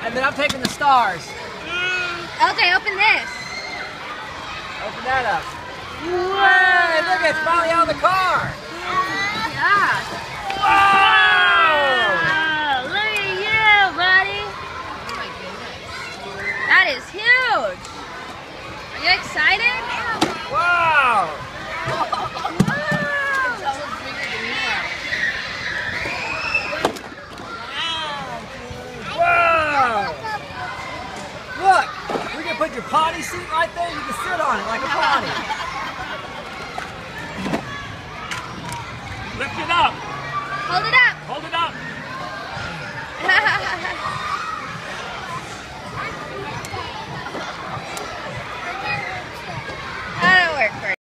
And then I'm taking the stars. Okay, open this. Open that up. Hey, look, it's finally out of the car. Yeah. Wow! Oh, look at you, buddy. Oh my goodness. That is huge. Are you excited? Wow! It's almost bigger than you are. Wow! Look, we can put your potty seat right there. You can sit on it like a potty. Lift it up. Hold it up.